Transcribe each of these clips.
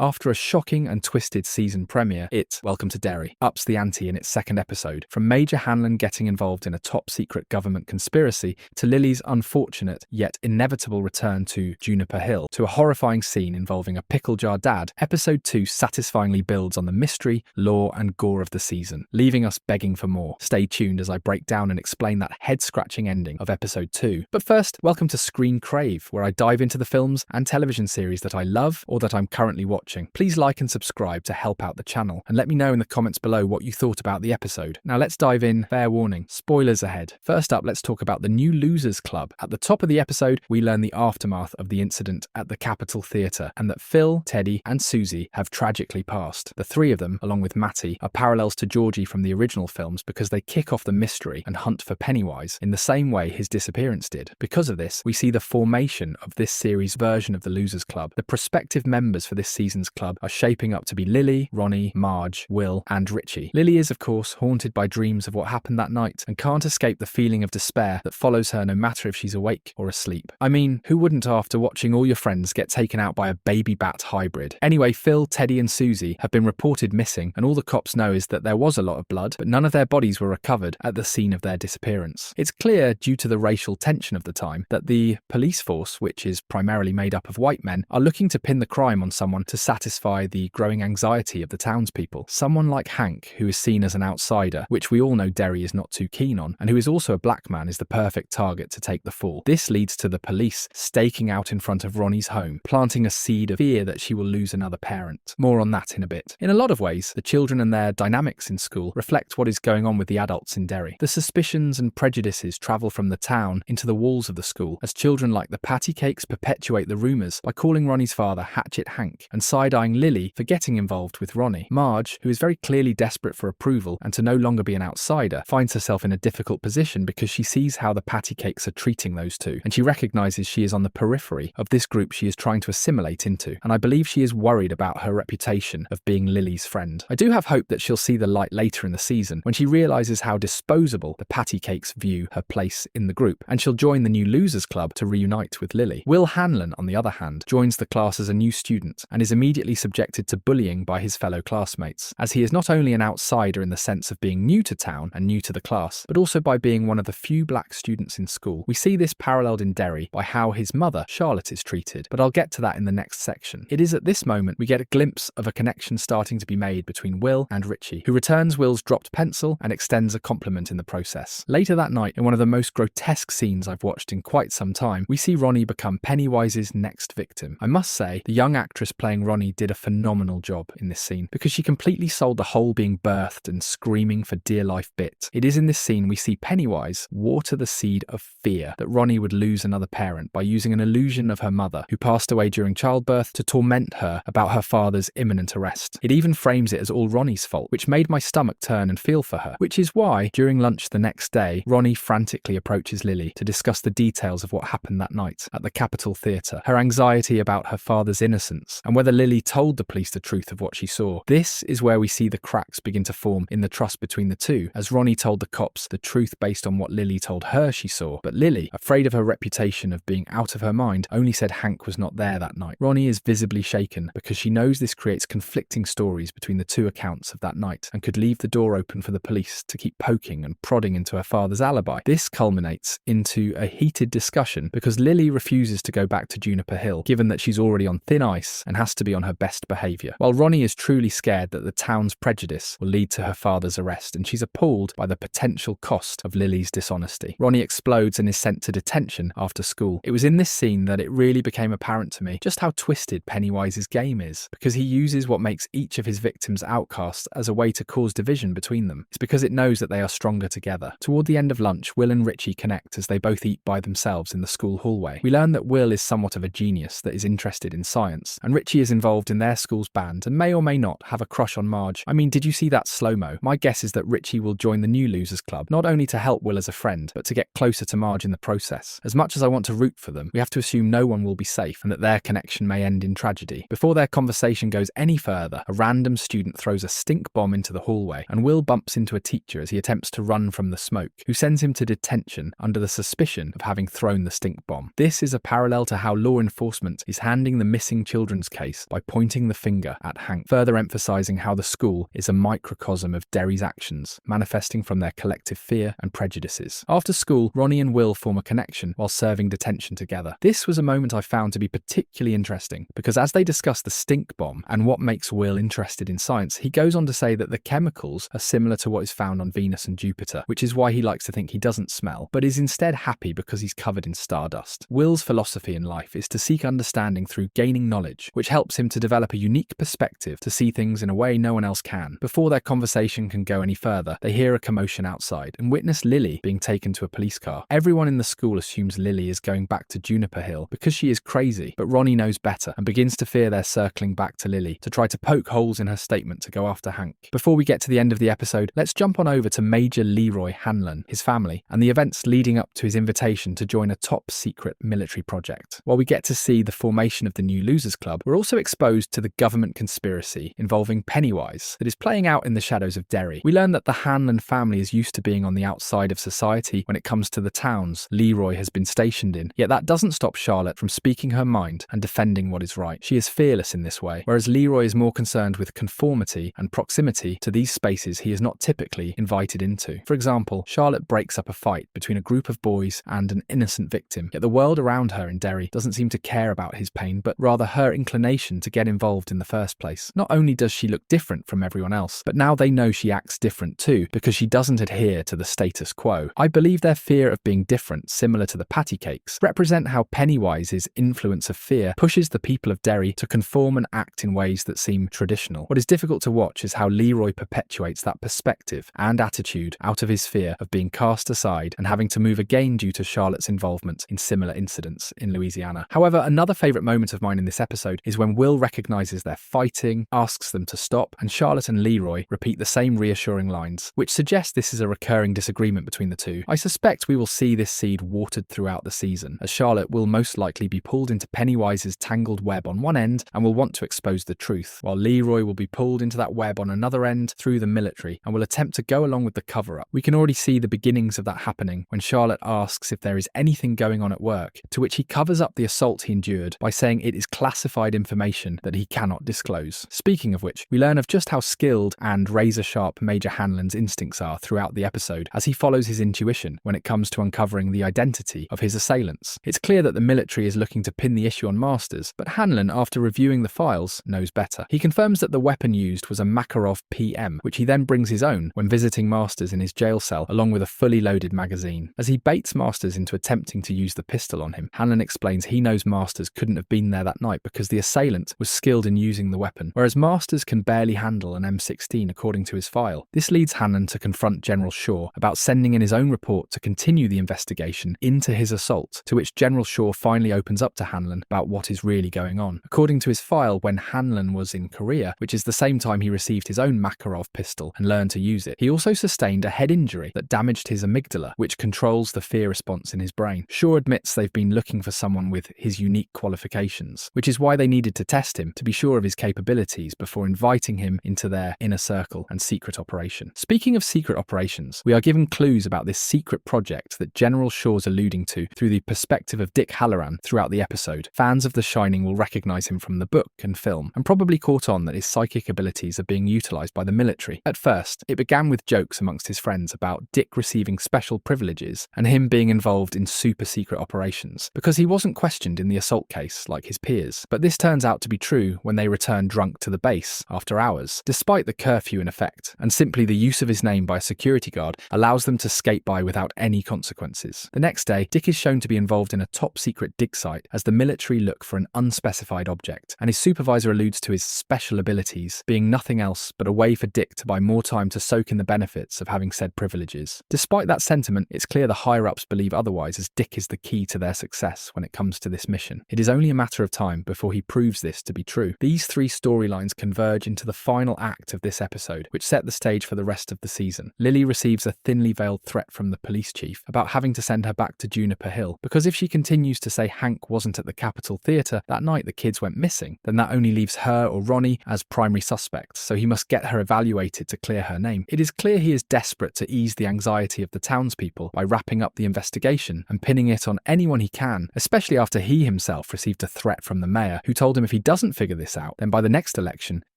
After a shocking and twisted season premiere, IT Welcome to Derry ups the ante in its second episode, from Major Hanlon getting involved in a top-secret government conspiracy to Lily's unfortunate yet inevitable return to Juniper Hill to a horrifying scene involving a pickle jar dad. Episode 2 satisfyingly builds on the mystery, lore and gore of the season, leaving us begging for more. Stay tuned as I break down and explain that head-scratching ending of episode 2. But first, welcome to Screen Crave, where I dive into the films and television series that I love or that I'm currently watching. Please like and subscribe to help out the channel, and let me know in the comments below what you thought about the episode. Now let's dive in. Fair warning, spoilers ahead. First up, let's talk about the new Losers Club. At the top of the episode, we learn the aftermath of the incident at the Capitol Theatre, and that Phil, Teddy and Susie have tragically passed. The three of them, along with Matty, are parallels to Georgie from the original films because they kick off the mystery and hunt for Pennywise in the same way his disappearance did. Because of this, we see the formation of this series' version of the Losers Club. The prospective members for this season's club are shaping up to be Lily, Ronnie, Marge, Will and Richie. Lily is, of course, haunted by dreams of what happened that night and can't escape the feeling of despair that follows her no matter if she's awake or asleep. I mean, who wouldn't after watching all your friends get taken out by a baby bat hybrid? Anyway, Phil, Teddy and Susie have been reported missing, and all the cops know is that there was a lot of blood, but none of their bodies were recovered at the scene of their disappearance. It's clear, due to the racial tension of the time, that the police force, which is primarily made up of white men, are looking to pin the crime on someone to satisfy the growing anxiety of the townspeople. Someone like Hank, who is seen as an outsider, which we all know Derry is not too keen on, and who is also a black man, is the perfect target to take the fall. This leads to the police staking out in front of Ronnie's home, planting a seed of fear that she will lose another parent. More on that in a bit. In a lot of ways, the children and their dynamics in school reflect what is going on with the adults in Derry. The suspicions and prejudices travel from the town into the walls of the school, as children like the patty cakes perpetuate the rumours by calling Ronnie's father Hatchet Hank and side-eyeing Lily for getting involved with Ronnie. Marge, who is very clearly desperate for approval and to no longer be an outsider, finds herself in a difficult position because she sees how the patty cakes are treating those two, and she recognises she is on the periphery of this group she is trying to assimilate into, and I believe she is worried about her reputation of being Lily's friend. I do have hope that she'll see the light later in the season when she realises how disposable the patty cakes view her place in the group, and she'll join the new Losers Club to reunite with Lily. Will Hanlon, on the other hand, joins the class as a new student and is immediately subjected to bullying by his fellow classmates, as he is not only an outsider in the sense of being new to town and new to the class, but also by being one of the few black students in school. We see this paralleled in Derry by how his mother, Charlotte, is treated, but I'll get to that in the next section. It is at this moment we get a glimpse of a connection starting to be made between Will and Richie, who returns Will's dropped pencil and extends a compliment in the process. Later that night, in one of the most grotesque scenes I've watched in quite some time, we see Ronnie become Pennywise's next victim. I must say, the young actress playing Ronnie did a phenomenal job in this scene, because she completely sold the whole being birthed and screaming for dear life bit. It is in this scene we see Pennywise water the seed of fear that Ronnie would lose another parent by using an illusion of her mother, who passed away during childbirth, to torment her about her father's imminent arrest. It even frames it as all Ronnie's fault, which made my stomach turn and feel for her, which is why, during lunch the next day, Ronnie frantically approaches Lily to discuss the details of what happened that night at the Capitol Theatre, her anxiety about her father's innocence, and whether Lily told the police the truth of what she saw. This is where we see the cracks begin to form in the trust between the two, as Ronnie told the cops the truth based on what Lily told her she saw, but Lily, afraid of her reputation of being out of her mind, only said Hank was not there that night. Ronnie is visibly shaken because she knows this creates conflicting stories between the two accounts of that night and could leave the door open for the police to keep poking and prodding into her father's alibi. This culminates into a heated discussion because Lily refuses to go back to Juniper Hill, given that she's already on thin ice and has to be on her best behaviour, while Ronnie is truly scared that the town's prejudice will lead to her father's arrest, and she's appalled by the potential cost of Lily's dishonesty. Ronnie explodes and is sent to detention after school. It was in this scene that it really became apparent to me just how twisted Pennywise's game is, because he uses what makes each of his victims outcasts as a way to cause division between them. It's because it knows that they are stronger together. Toward the end of lunch, Will and Richie connect as they both eat by themselves in the school hallway. We learn that Will is somewhat of a genius that is interested in science, and Richie is involved in their school's band and may or may not have a crush on Marge. I mean, did you see that slow-mo? My guess is that Richie will join the new Losers Club, not only to help Will as a friend, but to get closer to Marge in the process. As much as I want to root for them, we have to assume no one will be safe and that their connection may end in tragedy. Before their conversation goes any further, a random student throws a stink bomb into the hallway, and Will bumps into a teacher as he attempts to run from the smoke, who sends him to detention under the suspicion of having thrown the stink bomb. This is a parallel to how law enforcement is handling the missing children's case by pointing the finger at Hank, further emphasizing how the school is a microcosm of Derry's actions, manifesting from their collective fear and prejudices. After school, Ronnie and Will form a connection while serving detention together. This was a moment I found to be particularly interesting because as they discuss the stink bomb and what makes Will interested in science, he goes on to say that the chemicals are similar to what is found on Venus and Jupiter, which is why he likes to think he doesn't smell, but is instead happy because he's covered in stardust. Will's philosophy in life is to seek understanding through gaining knowledge, which helps him to develop a unique perspective to see things in a way no one else can. Before their conversation can go any further, they hear a commotion outside and witness Lily being taken to a police car. Everyone in the school assumes Lily is going back to Juniper Hill because she is crazy, but Ronnie knows better and begins to fear they're circling back to Lily to try to poke holes in her statement to go after Hank. Before we get to the end of the episode, let's jump on over to Major Leroy Hanlon, his family, and the events leading up to his invitation to join a top-secret military project. While we get to see the formation of the new Losers Club, we're also exposed to the government conspiracy involving Pennywise that is playing out in the shadows of Derry. We learn that the Hanlon family is used to being on the outside of society when it comes to the towns Leroy has been stationed in, yet that doesn't stop Charlotte from speaking her mind and defending what is right. She is fearless in this way, whereas Leroy is more concerned with conformity and proximity to these spaces he is not typically invited into. For example, Charlotte breaks up a fight between a group of boys and an innocent victim, yet the world around her in Derry doesn't seem to care about his pain, but rather her inclination to get involved in the first place. Not only does she look different from everyone else, but now they know she acts different too, because she doesn't adhere to the status quo. I believe their fear of being different, similar to the patty cakes, represent how Pennywise's influence of fear pushes the people of Derry to conform and act in ways that seem traditional. What is difficult to watch is how Leroy perpetuates that perspective and attitude out of his fear of being cast aside and having to move again due to Charlotte's involvement in similar incidents in Louisiana. However, another favourite moment of mine in this episode is when Will recognises they're fighting, asks them to stop, and Charlotte and Leroy repeat the same reassuring lines, which suggests this is a recurring disagreement between the two. I suspect we will see this seed watered throughout the season, as Charlotte will most likely be pulled into Pennywise's tangled web on one end and will want to expose the truth, while Leroy will be pulled into that web on another end through the military and will attempt to go along with the cover-up. We can already see the beginnings of that happening when Charlotte asks if there is anything going on at work, to which he covers up the assault he endured by saying it is classified information that he cannot disclose. Speaking of which, we learn of just how skilled and razor-sharp Major Hanlon's instincts are throughout the episode as he follows his intuition when it comes to uncovering the identity of his assailants. It's clear that the military is looking to pin the issue on Masters, but Hanlon, after reviewing the files, knows better. He confirms that the weapon used was a Makarov PM, which he then brings his own when visiting Masters in his jail cell along with a fully loaded magazine. As he baits Masters into attempting to use the pistol on him, Hanlon explains he knows Masters couldn't have been there that night because the assailant was skilled in using the weapon, whereas Masters can barely handle an M16 according to his file. This leads Hanlon to confront General Shaw about sending in his own report to continue the investigation into his assault, to which General Shaw finally opens up to Hanlon about what is really going on. According to his file, when Hanlon was in Korea, which is the same time he received his own Makarov pistol and learned to use it, he also sustained a head injury that damaged his amygdala, which controls the fear response in his brain. Shaw admits they've been looking for someone with his unique qualifications, which is why they needed to test him to be sure of his capabilities before inviting him into their inner circle and secret operation. Speaking of secret operations, we are given clues about this secret project that General Shaw's alluding to through the perspective of Dick Hallorann throughout the episode. Fans of The Shining will recognise him from the book and film, and probably caught on that his psychic abilities are being utilised by the military. At first, it began with jokes amongst his friends about Dick receiving special privileges and him being involved in super secret operations, because he wasn't questioned in the assault case like his peers. But this turns out to be true when they return drunk to the base after hours, despite the curfew in effect, and simply the use of his name by a security guard allows them to skate by without any consequences. The next day, Dick is shown to be involved in a top-secret dig site as the military look for an unspecified object, and his supervisor alludes to his special abilities being nothing else but a way for Dick to buy more time to soak in the benefits of having said privileges. Despite that sentiment, it's clear the higher-ups believe otherwise, as Dick is the key to their success when it comes to this mission. It is only a matter of time before he proves this to be true. These three storylines converge into the final act of this episode, which set the stage for the rest of the season. Lily receives a thinly veiled threat from the police chief about having to send her back to Juniper Hill, because if she continues to say Hank wasn't at the Capitol Theatre that night the kids went missing, then that only leaves her or Ronnie as primary suspects, so he must get her evaluated to clear her name. It is clear he is desperate to ease the anxiety of the townspeople by wrapping up the investigation and pinning it on anyone he can, especially after he himself received a threat from the mayor, who told him if if he doesn't figure this out, then by the next election,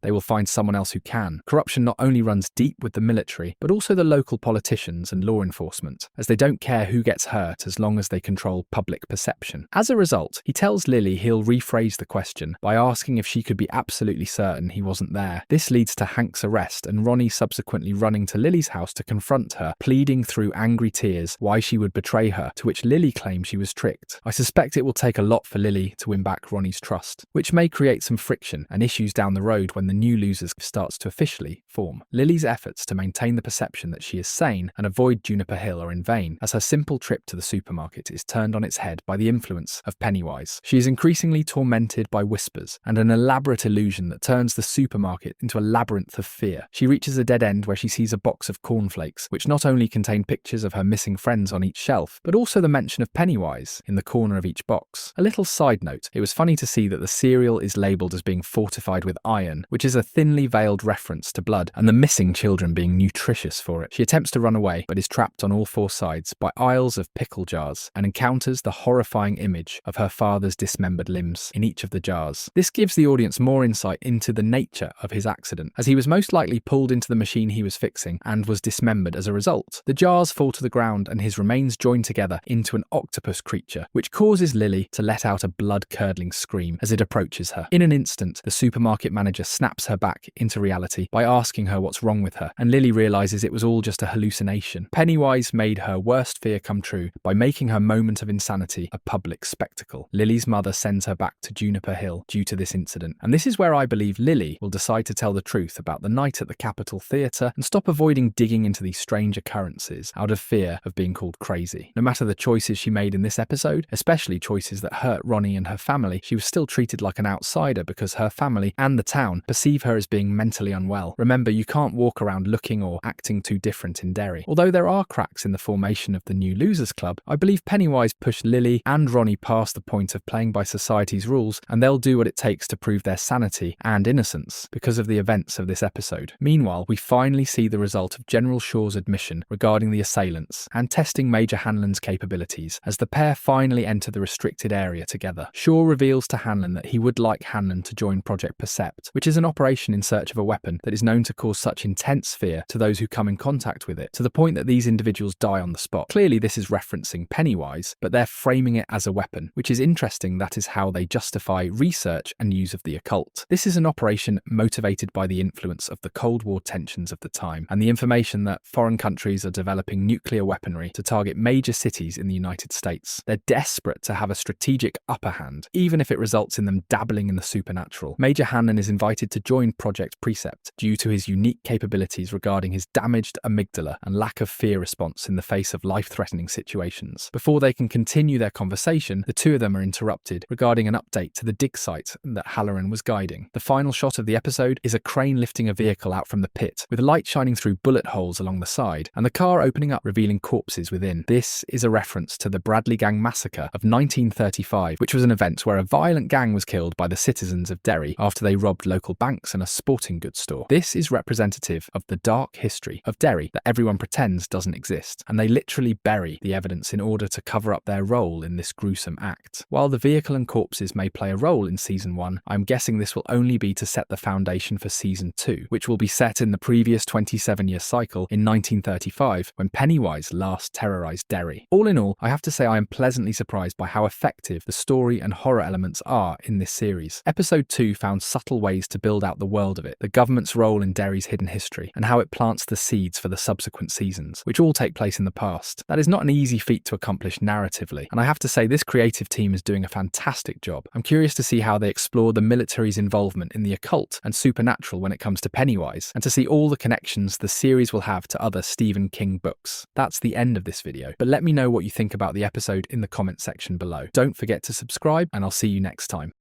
they will find someone else who can. Corruption not only runs deep with the military, but also the local politicians and law enforcement, as they don't care who gets hurt as long as they control public perception. As a result, he tells Lily he'll rephrase the question by asking if she could be absolutely certain he wasn't there. This leads to Hank's arrest and Ronnie subsequently running to Lily's house to confront her, pleading through angry tears why she would betray her, to which Lily claims she was tricked. I suspect it will take a lot for Lily to win back Ronnie's trust, which may create some friction and issues down the road when the new losers starts to officially form. Lily's efforts to maintain the perception that she is sane and avoid Juniper Hill are in vain, as her simple trip to the supermarket is turned on its head by the influence of Pennywise. She is increasingly tormented by whispers and an elaborate illusion that turns the supermarket into a labyrinth of fear. She reaches a dead end where she sees a box of cornflakes, which not only contain pictures of her missing friends on each shelf, but also the mention of Pennywise in the corner of each box. A little side note, it was funny to see that the cereal is labelled as being fortified with iron, which is a thinly veiled reference to blood, and the missing children being nutritious for it. She attempts to run away, but is trapped on all four sides by aisles of pickle jars, and encounters the horrifying image of her father's dismembered limbs in each of the jars. This gives the audience more insight into the nature of his accident, as he was most likely pulled into the machine he was fixing and was dismembered as a result. The jars fall to the ground and his remains join together into an octopus creature, which causes Lily to let out a blood-curdling scream as it approaches her. In an instant, the supermarket manager snaps her back into reality by asking her what's wrong with her, and Lily realizes it was all just a hallucination. Pennywise made her worst fear come true by making her moment of insanity a public spectacle. Lily's mother sends her back to Juniper Hill due to this incident, and this is where I believe Lily will decide to tell the truth about the night at the Capitol Theatre and stop avoiding digging into these strange occurrences out of fear of being called crazy. No matter the choices she made in this episode, especially choices that hurt Ronnie and her family, she was still treated like an outsider because her family and the town perceive her as being mentally unwell. Remember, you can't walk around looking or acting too different in Derry. Although there are cracks in the formation of the new Losers Club, I believe Pennywise pushed Lily and Ronnie past the point of playing by society's rules, and they'll do what it takes to prove their sanity and innocence because of the events of this episode. Meanwhile, we finally see the result of General Shaw's admission regarding the assailants and testing Major Hanlon's capabilities as the pair finally enter the restricted area together. Shaw reveals to Hanlon that he would like Hanlon to join Project Percept, which is an operation in search of a weapon that is known to cause such intense fear to those who come in contact with it, to the point that these individuals die on the spot. Clearly this is referencing Pennywise, but they're framing it as a weapon, which is interesting. That is how they justify research and use of the occult. This is an operation motivated by the influence of the Cold War tensions of the time, and the information that foreign countries are developing nuclear weaponry to target major cities in the United States. They're desperate to have a strategic upper hand, even if it results in them dabbling in the supernatural. Major Hanlon is invited to join Project Precept due to his unique capabilities regarding his damaged amygdala and lack of fear response in the face of life-threatening situations. Before they can continue their conversation, the two of them are interrupted regarding an update to the dig site that Hallorann was guiding. The final shot of the episode is a crane lifting a vehicle out from the pit, with light shining through bullet holes along the side, and the car opening up, revealing corpses within. This is a reference to the Bradley Gang massacre of 1935, which was an event where a violent gang was killed by the citizens of Derry after they robbed local banks and a sporting goods store. This is representative of the dark history of Derry that everyone pretends doesn't exist, and they literally bury the evidence in order to cover up their role in this gruesome act. While the vehicle and corpses may play a role in Season 1, I'm guessing this will only be to set the foundation for Season 2, which will be set in the previous 27-year cycle in 1935, when Pennywise last terrorized Derry. All in all, I have to say I am pleasantly surprised by how effective the story and horror elements are in this series. Episode 2 found subtle ways to build out the world of it, the government's role in Derry's hidden history, and how it plants the seeds for the subsequent seasons, which all take place in the past. That is not an easy feat to accomplish narratively, and I have to say this creative team is doing a fantastic job. I'm curious to see how they explore the military's involvement in the occult and supernatural when it comes to Pennywise, and to see all the connections the series will have to other Stephen King books. That's the end of this video, but let me know what you think about the episode in the comment section below. Don't forget to subscribe, and I'll see you next time.